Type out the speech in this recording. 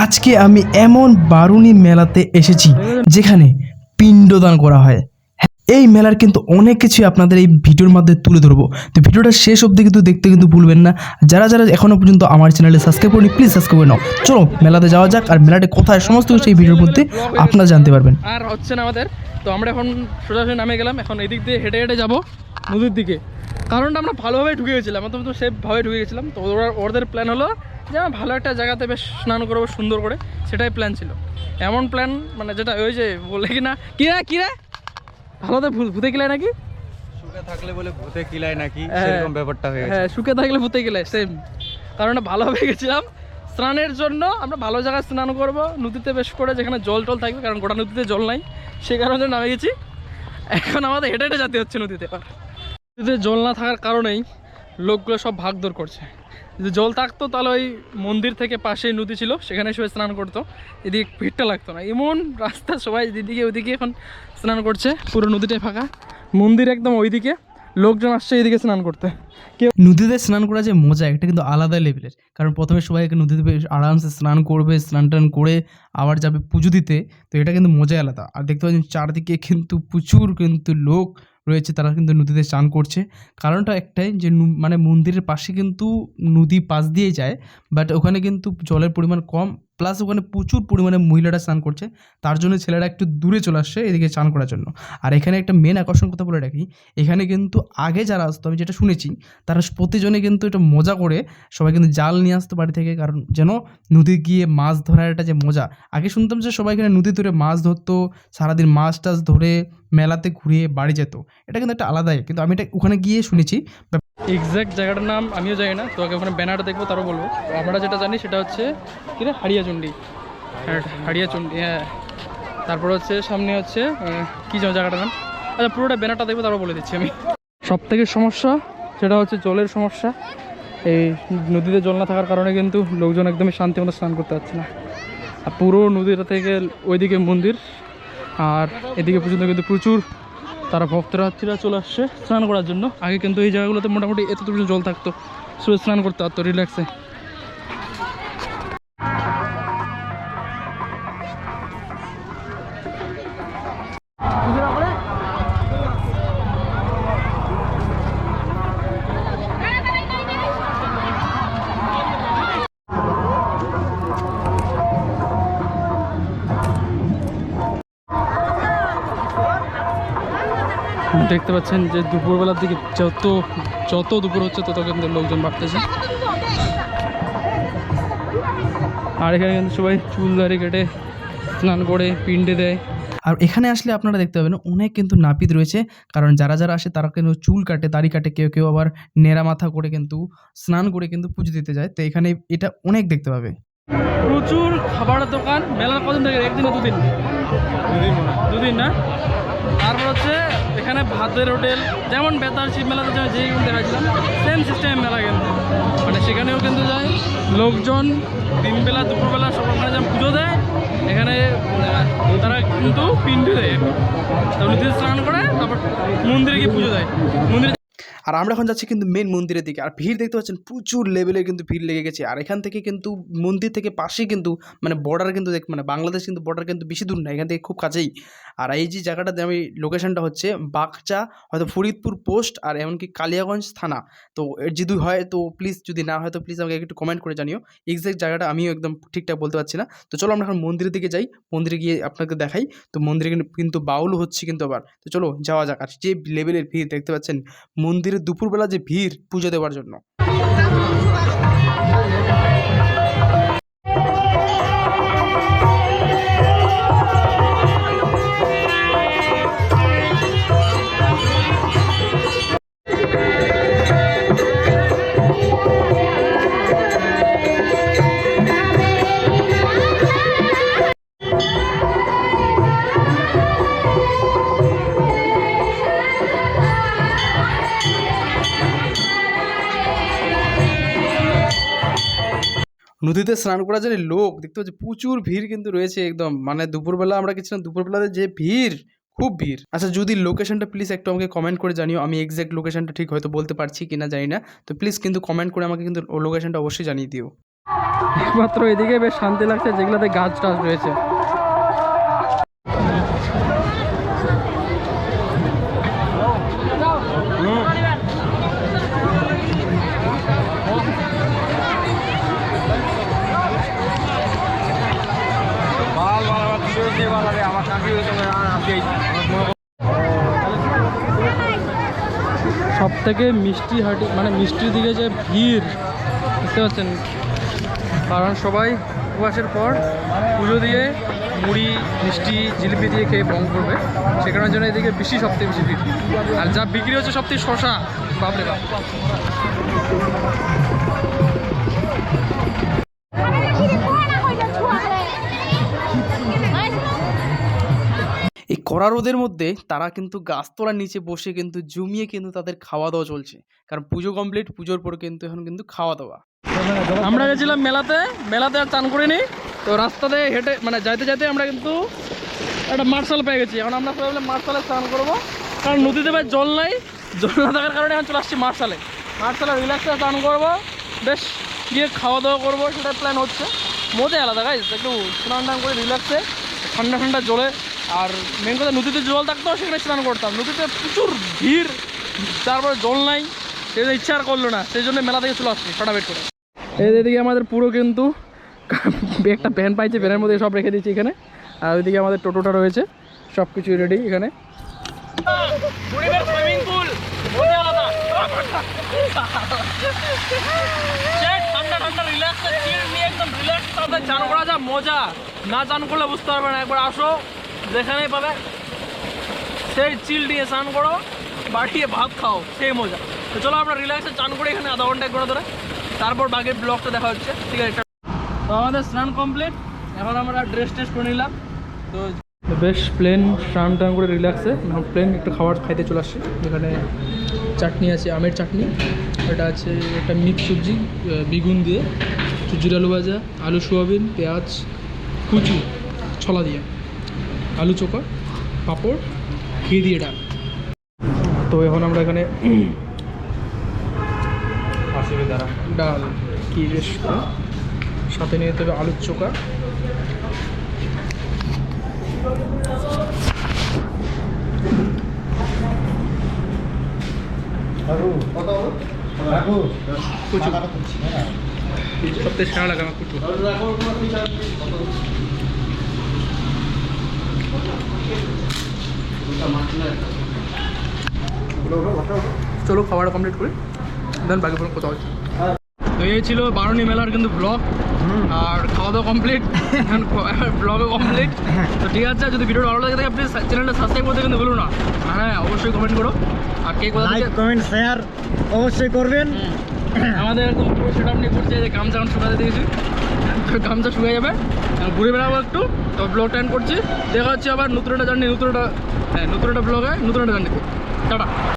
আজকে আমি এমন বারুণী মেলাতে এসেছি যেখানে পিণ্ডদান করা হয়। এই মেলার কিন্তু অনেক কিছুই আপনাদের এই ভিডিওর মধ্যে তুলে ধরবো, তো ভিডিওটা শেষ অবধি কিন্তু দেখতে কিন্তু ভুলবেন না। যারা যারা এখনো পর্যন্ত আমার চ্যানেলে সাবস্ক্রাইব করেনি প্লিজ সাবস্ক্রাইব করে নাও। চলো মেলাতে যাওয়া যাক, আর মেলাটা কোথায় সমস্ত কিছু এই ভিডিওর মধ্যে আপনারা জানতে পারবেন। আর হচ্ছে না আমাদের, তো আমরা এখন সোজাসুজি নামে গেলাম। এখন এদিক দিয়ে হেঁটে হেঁটে যাবো নদীর দিকে, কারণটা আমরা ভালোভাবে ঢুকে গেছিলাম, তো সেফভাবে ঢুকে গেছিলাম। তো ওদের প্ল্যান হলো যে আমরা ভালো একটা জায়গাতে বেশ স্নান করবো সুন্দর করে, সেটাই প্ল্যান ছিল। এমন প্ল্যান মানে যেটা ওই যে বলে কি না কিরা ভালোতে ভূতে কিলায় নাকি, সুখে থাকলে বলে ভূতে কিলায় নাকি, সেরকম ব্যাপারটা হয়ে গেছে। হ্যাঁ, সুখে থাকলে ভূতে কিলায়, সেম। কারণ ভালোভাবে গেছিলাম স্নানের জন্য, আমরা ভালো জায়গায় স্নান করব নদীতে বেশ করে, যেখানে জল টল থাকবে, কারণ গোটা নদীতে জল নাই, সে কারণে নামে গেছি। এখন আমাদের হেঁটে হেঁটে যেতে হচ্ছে নদীতে। নদীতে জল না থাকার কারণেই লোকগুলো সব ভাগদৌড় করছে। যদি জল থাকতো তাহলে ওই মন্দির থেকে পাশেই নদী ছিল, সেখানে সবাই স্নান করতো, এদিকে ভিড়টা লাগতো না। এমন রাস্তা, সবাই এদিকে ওইদিকে এখন স্নান করছে, পুরো নদীটাই ফাঁকা, মন্দির একদম ওইদিকে, লোকজন আসছে এইদিকে স্নান করতে। নদীতে স্নান করা যে মজা, এটা কিন্তু আলাদা লেভেলের। কারণ প্রথমে সবাই নদীতে বেশ আরামসে স্নান করবে, স্নান টান করে আবার যাবে পুজো দিতে, তো এটা কিন্তু মজাই আলাদা। আর দেখতে পাচ্ছেন চারদিকে কিন্তু প্রচুর কিন্তু লোক রয়েছে, তারা কিন্তু নদীতে স্নান করছে। কারণটা একটাই যে মানে মন্দিরের পাশে কিন্তু নদী পাশ দিয়ে যায়, বাট ওখানে কিন্তু জলের পরিমাণ কম, প্লাস ওখানে প্রচুর পরিমাণে মহিলারা স্নান করছে, তার জন্য ছেলেরা একটু দূরে চলে আসছে এদিকে স্নান করার জন্য। আর এখানে একটা মেন আকর্ষণ কথা বলে রাখি, এখানে কিন্তু আগে যারা আসতো, আমি যেটা শুনেছি, তারা প্রতিজনে কিন্তু এটা মজা করে সবাই কিন্তু জাল নিয়ে আসতো বাড়ি থেকে, কারণ যেন নদী গিয়ে মাছ ধরার একটা যে মজা। আগে শুনতাম যে সবাই এখানে নদী ধরে মাছ ধরতো, সারাদিন মাছ টাছ ধরে মেলাতে ঘুরিয়ে বাড়ি যেত, এটা কিন্তু একটা আলাদাই, কিন্তু আমি এটা ওখানে গিয়ে শুনেছি। এক্স্যাক্ট জায়গাটার নাম আমিও জানি না, তো আগে ওখানে ব্যানারটা দেখবো তারও বলবো। তো আমরা যেটা জানি সেটা হচ্ছে কিরে হাড়িয়াচণ্ডী, হাড়িয়াচণ্ডী, হ্যাঁ। তারপর হচ্ছে সামনে হচ্ছে কী জায়গাটার নাম, আচ্ছা পুরোটা ব্যানারটা দেখবো তারও বলে দিচ্ছি আমি। সব থেকে সমস্যা সেটা হচ্ছে জলের সমস্যা। এই নদীতে জল না থাকার কারণে কিন্তু লোকজন একদমই শান্তি মতো স্নান করতে পারছে না। আর পুরো নদীটা থেকে ওইদিকে মন্দির, আর এদিকে পর্যন্ত কিন্তু প্রচুর তারা ভক্তরাত্রীরা চলে আসছে স্নান করার জন্য। আগে কিন্তু এই জায়গাগুলোতে মোটামুটি এতটুকু জল থাকতো, শুধু স্নান করতে পারতো রিল্যাক্সে। দেখতে পাচ্ছেন যে দুপুরবেলার দিকে যত দুপুর হচ্ছে তত কিন্তু লোকজন বাড়তেছে। আর এখানে কিন্তু সবাই চুল দাড়ি কেটে স্নান করে পিণ্ডে দেয়। আর এখানে আসলে আপনারা দেখতে পাবেন অনেক কিন্তু নাপিত রয়েছে, কারণ যারা যারা আসে তারা কিন্তু চুল কাটে, দাড়ি কাটে, কেউ কেউ আবার নেড়া মাথা করে কিন্তু স্নান করে কিন্তু পুজো দিতে যায়, তো এখানে এটা অনেক দেখতে পাবে। প্রচুর খাবারের দোকান। মেলার কদিন থেকে, একদিন দুদিন, দুদিন না। তারপর হচ্ছে এখানে ভাতের হোটেল, যেমন বেতার শিব মেলাতে যেই দেখাচ্ছিলাম সেম সিস্টেম মেলা, কিন্তু মানে সেখানেও কিন্তু যায় লোকজন দিনবেলা দুপুরবেলা সব ওখানে যেমন পুজো দেয়, এখানে তারা কিন্তু পিণ্ড দেয়, তারপর নদীতে স্নান করে, তারপর মন্দিরে গিয়ে পুজো দেয় মন্দিরে। আর আমরা এখন যাচ্ছি কিন্তু মেন মন্দিরের দিকে, আর ভিড় দেখতে পাচ্ছেন প্রচুর লেভেলের কিন্তু ভিড় লেগে গেছে। আর এখান থেকে কিন্তু মন্দির থেকে পাশেই কিন্তু মানে বর্ডার কিন্তু মানে বাংলাদেশ কিন্তু বর্ডার কিন্তু বেশি দূর না, এখান থেকে খুব কাছেই। আর এই যে জায়গাটাতে আমি লোকেশনটা হচ্ছে বাগচা, হয়তো ফরিদপুর পোস্ট, আর এমনকি কালিয়াগঞ্জ থানা। তো এর যদি হয় তো প্লিজ, যদি না হয় তো প্লিজ আমাকে একটু কমেন্ট করে জানিও। এক্স্যাক্ট জায়গাটা আমিও একদম ঠিকঠাক বলতে পারছি না। তো চলো আমরা এখন মন্দিরের দিকে যাই, মন্দিরে গিয়ে আপনাকে দেখাই। তো মন্দিরে কিন্তু বাউল হচ্ছে কিন্তু আবার, তো চলো যাওয়া যাক। আর যে লেভেলের ভিড় দেখতে পাচ্ছেন মন্দিরে দুপুরবেলা যে ভিড় পুজো দেওয়ার জন্য। নদীতে স্নান করার জন্য লোক দেখতে পাচ্ছি প্রচুর ভিড় কিন্তু রয়েছে একদম, মানে দুপুরবেলা আমরা গেছিলাম, দুপুরবেলাতে যে ভিড়, খুব ভিড়। আচ্ছা যদি লোকেশনটা প্লিজ একটু আমাকে কমেন্ট করে জানিও, আমি এক্স্যাক্ট লোকেশনটা ঠিক হয়তো বলতে পারছি কিনা জানি না, তো প্লিজ কিন্তু কমেন্ট করে আমাকে কিন্তু লোকেশনটা অবশ্যই জানিয়ে দিও। একমাত্র এদিকে বেশ শান্তি লাগছে যেগুলোতে গাছ টাছ রয়েছে। সব থেকে মিষ্টি হাটি মানে মিষ্টির দিকে যে ভিড় বুঝতে পারছেন, কারণ সবাই উপবাসের পর পুজো দিয়ে মুড়ি মিষ্টি জিলিপি দিয়ে খেয়ে বং করবে, সে কারণের জন্য এদিকে বেশি সবথেকে বেশি ভিড়। আর যা বিক্রি হচ্ছে সবথেকে শশা, বাপরে বাপ। এই কড়া রোদের মধ্যে তারা কিন্তু গাছতলার নিচে বসে কিন্তু জমিয়ে কিন্তু তাদের খাওয়া দাওয়া চলছে, কারণ পুজো কমপ্লিট, পুজোর পর কিন্তু এখন কিন্তু খাওয়া দাওয়া। আমরা গেছিলাম মেলাতে, মেলাতে আর চান করিনি, তো রাস্তাতে হেঁটে মানে যাইতে যাইতে আমরা কিন্তু একটা মার্শাল পেয়ে গেছি। এখন আমরা সবাই মার্শালে স্নান করবো, কারণ নদীতে ভাই জল নাই, জল না থাকার কারণে এখন চলে আসছি মার্শালে। মার্শালে রিল্যাক্সে স্নান করবো, বেশ গিয়ে খাওয়া দাওয়া করবো, সেটার প্ল্যান হচ্ছে। মজাই আলাদা গাইজ, একটু স্নান টান করে রিল্যাক্সে ঠান্ডা ঠান্ডা জলে। আর মেন কথা নদীতে জল থাকতো সেখানে স্নান করতাম, নদীতে প্রচুর ভিড়, তারপরে জল নাই, সেই ইচ্ছা আর করলো না, সেই জন্য মেলা থেকে চলে আসছি ফটাফট করে। এইদিকে আমাদের পুরো কিন্তু একটা প্যান পাইছে, প্যানের মধ্যে সব রেখে দিচ্ছি এখানে। আর ওইদিকে আমাদের টোটোটা রয়েছে, সব কিছু রেডি এখানে। সুইমিং পুল ঠান্ডা ঠান্ডা রিল্যাক্স নিয়ে একদম রিল্যাক্স চান করা যা মজা, না চান করলে বুঝতে পারবে না। একবার আসো, যেখানেই পাবে সেই চিল দিয়ে স্নান করো, বাড়িয়ে ভাত খাও, সেই মজা। তো চলো আমরা রিল্যাক্সে চান করে এখানে আধা ঘন্টা 1 ঘন্টা ধরে, তারপর বাকি ব্লগটা দেখা হচ্ছে, ঠিক আছে? তো আমাদের স্নান কমপ্লিট, এখন আমরা ড্রেস টেস্ট করে নিলাম। তো বেশ প্লেন স্নান টান করে রিল্যাক্সে এখন প্লেন একটু খাবার খাইতে চলে আসছে। এখানে চাটনি আছে, আমের চাটনি, এটা আছে একটা মিক্স সবজি বেগুন দিয়ে, চুচুর আলু ভাজা, আলু সোয়াবিন, পেঁয়াজ কুচু ছলা দিয়ে, আলু চোখা, পাঁপড়, ঘি দিয়ে ডাল। তো এখন আমরা এখানে ডাল কি বেশ করে সাথে নিয়ে যেতে হবে আলুর চোখা, কুচু সবথেকে সেরা লাগে আমার কুচু। চলো খাবারটা কমপ্লিট করি, দেন বাকি কোনো কোথাও হচ্ছে। তো এই ছিল বারুণী মেলার কিন্তু ব্লগ, আর খাওয়া দাওয়া কমপ্লিট, ব্লগও কমপ্লিট। তো ঠিক আছে, যদি ভিডিওটা ভালো লাগে থাকে প্লিজ চ্যানেলটা সাবস্ক্রাইব করতে কিন্তু ভুলো না। হ্যাঁ অবশ্যই কমেন্ট করো, আর কে কোথা থেকে কমেন্ট শেয়ার অবশ্যই করবেন। আমাদের একদম পুরো সেট আপ নিয়ে করছে, যে গামছা শুকাতে দিয়েছি, তো গামছা শুকিয়ে যাবে, ঘুরে বেড়াবো একটু। তো ব্লগটা এন্ড করছি, দেখা হচ্ছে আবার নতুন একটা জার্নি, নতুন একটা ব্লগে, নতুন একটা জার্নিতে। টাটা।